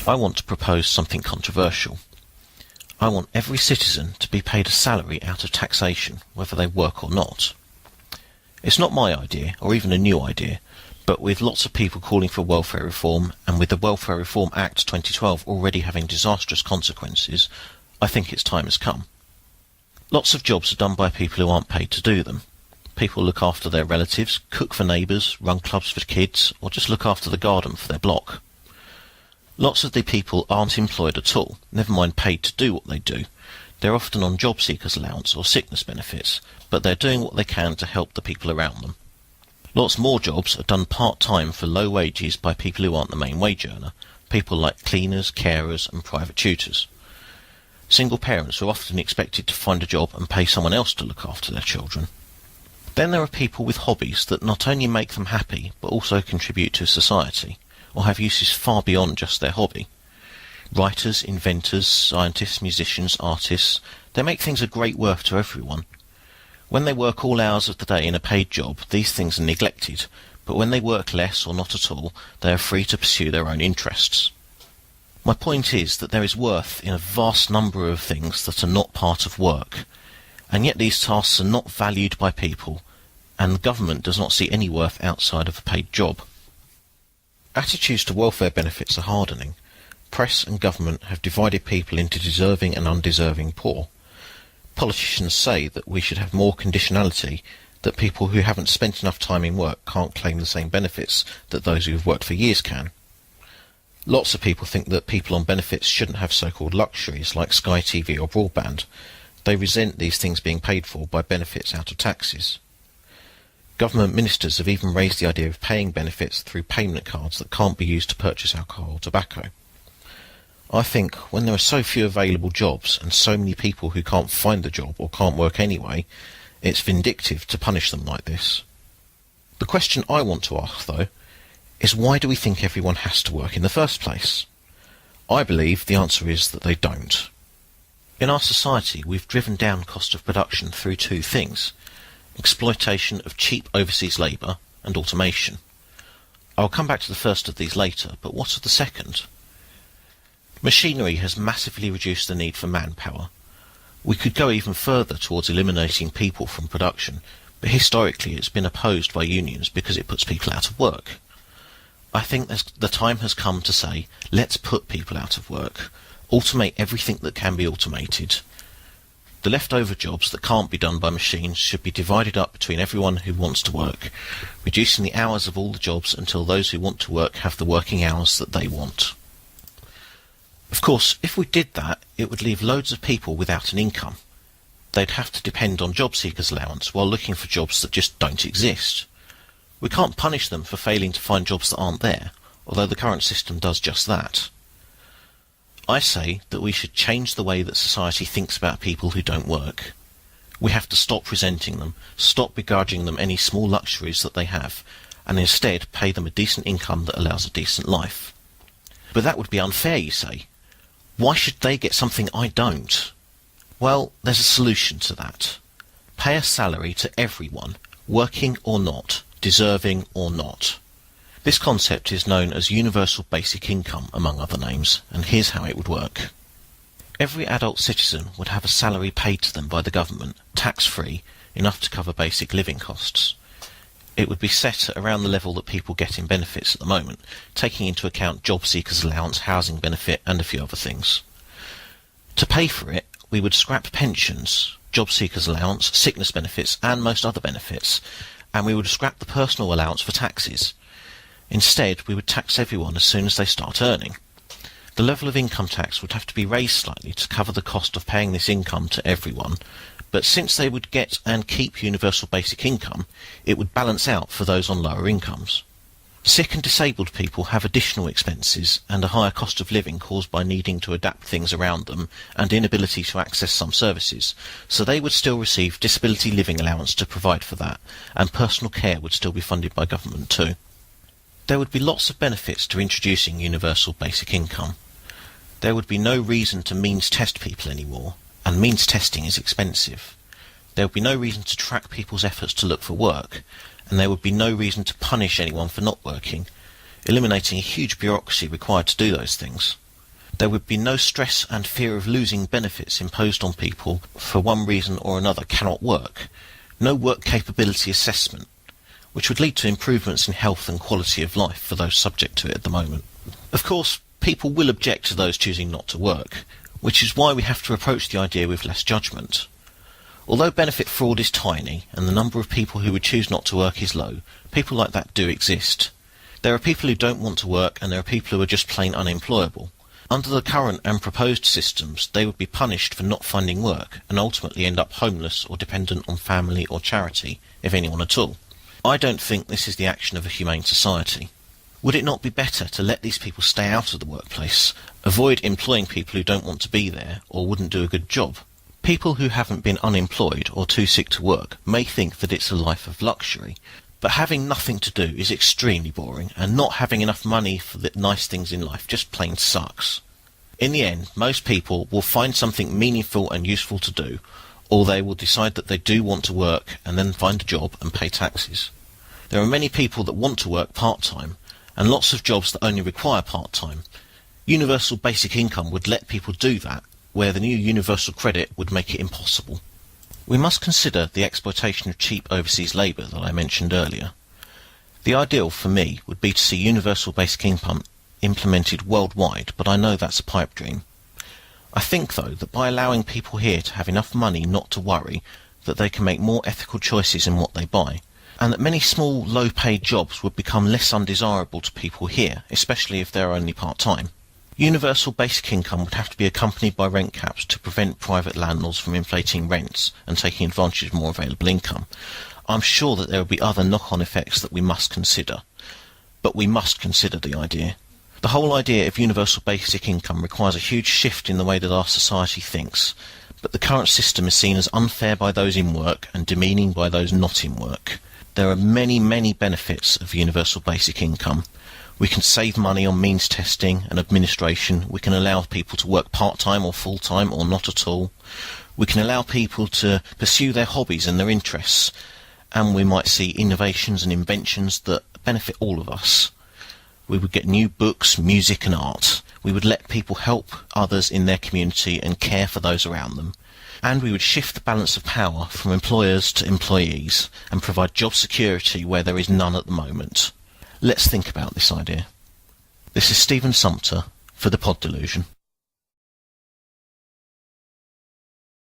I want to propose something controversial. I want every citizen to be paid a salary out of taxation, whether they work or not. It's not my idea, or even a new idea, but with lots of people calling for welfare reform, and with the Welfare Reform Act 2012 already having disastrous consequences, I think its time has come. Lots of jobs are done by people who aren't paid to do them. People look after their relatives, cook for neighbours, run clubs for kids, or just look after the garden for their block. Lots of the people aren't employed at all, never mind paid to do what they do. They're often on job seekers' allowance or sickness benefits, but they're doing what they can to help the people around them. Lots more jobs are done part-time for low wages by people who aren't the main wage earner, people like cleaners, carers and private tutors. Single parents are often expected to find a job and pay someone else to look after their children. Then there are people with hobbies that not only make them happy, but also contribute to society, or have uses far beyond just their hobby. Writers, inventors, scientists, musicians, artists, they make things of great worth to everyone. When they work all hours of the day in a paid job, these things are neglected, but when they work less or not at all, they are free to pursue their own interests. My point is that there is worth in a vast number of things that are not part of work, and yet these tasks are not valued by people, and the government does not see any worth outside of a paid job. Attitudes to welfare benefits are hardening. Press and government have divided people into deserving and undeserving poor. Politicians say that we should have more conditionality, that people who haven't spent enough time in work can't claim the same benefits that those who have worked for years can. Lots of people think that people on benefits shouldn't have so-called luxuries like Sky TV or broadband. They resent these things being paid for by benefits out of taxes. Government ministers have even raised the idea of paying benefits through payment cards that can't be used to purchase alcohol or tobacco. I think when there are so few available jobs and so many people who can't find the job or can't work anyway, it's vindictive to punish them like this. The question I want to ask, though, is why do we think everyone has to work in the first place? I believe the answer is that they don't. In our society, we've driven down cost of production through two things: exploitation of cheap overseas labour and automation. I'll come back to the first of these later, but what of the second? Machinery has massively reduced the need for manpower. We could go even further towards eliminating people from production, but historically it's been opposed by unions because it puts people out of work. I think the time has come to say, let's put people out of work. Automate everything that can be automated. The leftover jobs that can't be done by machines should be divided up between everyone who wants to work, reducing the hours of all the jobs until those who want to work have the working hours that they want. Of course, if we did that, it would leave loads of people without an income. They'd have to depend on job seekers' allowance while looking for jobs that just don't exist. We can't punish them for failing to find jobs that aren't there, although the current system does just that. I say that we should change the way that society thinks about people who don't work. We have to stop resenting them, stop begrudging them any small luxuries that they have, and instead pay them a decent income that allows a decent life. But that would be unfair, you say. Why should they get something I don't? Well, there's a solution to that. Pay a salary to everyone, working or not, deserving or not. This concept is known as universal basic income, among other names, and here's how it would work. Every adult citizen would have a salary paid to them by the government, tax-free, enough to cover basic living costs. It would be set at around the level that people get in benefits at the moment, taking into account job seekers' allowance, housing benefit and a few other things. To pay for it, we would scrap pensions, job seekers' allowance, sickness benefits and most other benefits, and we would scrap the personal allowance for taxes. Instead, we would tax everyone as soon as they start earning. The level of income tax would have to be raised slightly to cover the cost of paying this income to everyone, but since they would get and keep universal basic income, it would balance out for those on lower incomes. Sick and disabled people have additional expenses and a higher cost of living caused by needing to adapt things around them and inability to access some services, so they would still receive disability living allowance to provide for that, and personal care would still be funded by government too. There would be lots of benefits to introducing universal basic income. There would be no reason to means test people anymore, and means testing is expensive. There would be no reason to track people's efforts to look for work, and there would be no reason to punish anyone for not working, eliminating a huge bureaucracy required to do those things. There would be no stress and fear of losing benefits imposed on people for one reason or another cannot work. No work capability assessment, which would lead to improvements in health and quality of life for those subject to it at the moment. Of course, people will object to those choosing not to work, which is why we have to approach the idea with less judgment. Although benefit fraud is tiny and the number of people who would choose not to work is low, people like that do exist. There are people who don't want to work and there are people who are just plain unemployable. Under the current and proposed systems, they would be punished for not finding work and ultimately end up homeless or dependent on family or charity, if anyone at all. I don't think this is the action of a humane society. Would it not be better to let these people stay out of the workplace, avoid employing people who don't want to be there or wouldn't do a good job? People who haven't been unemployed or too sick to work may think that it's a life of luxury, but having nothing to do is extremely boring, and not having enough money for the nice things in life just plain sucks. In the end, most people will find something meaningful and useful to do, or they will decide that they do want to work and then find a job and pay taxes. There are many people that want to work part-time, and lots of jobs that only require part-time. Universal basic income would let people do that, where the new universal credit would make it impossible. We must consider the exploitation of cheap overseas labour that I mentioned earlier. The ideal for me would be to see universal basic income implemented worldwide, but I know that's a pipe dream. I think, though, that by allowing people here to have enough money not to worry, that they can make more ethical choices in what they buy, and that many small, low-paid jobs would become less undesirable to people here, especially if they're only part-time. Universal basic income would have to be accompanied by rent caps to prevent private landlords from inflating rents and taking advantage of more available income. I'm sure that there will be other knock-on effects that we must consider, but we must consider the idea. The whole idea of universal basic income requires a huge shift in the way that our society thinks, but the current system is seen as unfair by those in work and demeaning by those not in work. There are many, many benefits of universal basic income. We can save money on means testing and administration. We can allow people to work part-time or full-time or not at all. We can allow people to pursue their hobbies and their interests. And we might see innovations and inventions that benefit all of us. We would get new books, music and art. We would let people help others in their community and care for those around them. And we would shift the balance of power from employers to employees and provide job security where there is none at the moment. Let's think about this idea. This is Stephen Sumpter for The Pod Delusion.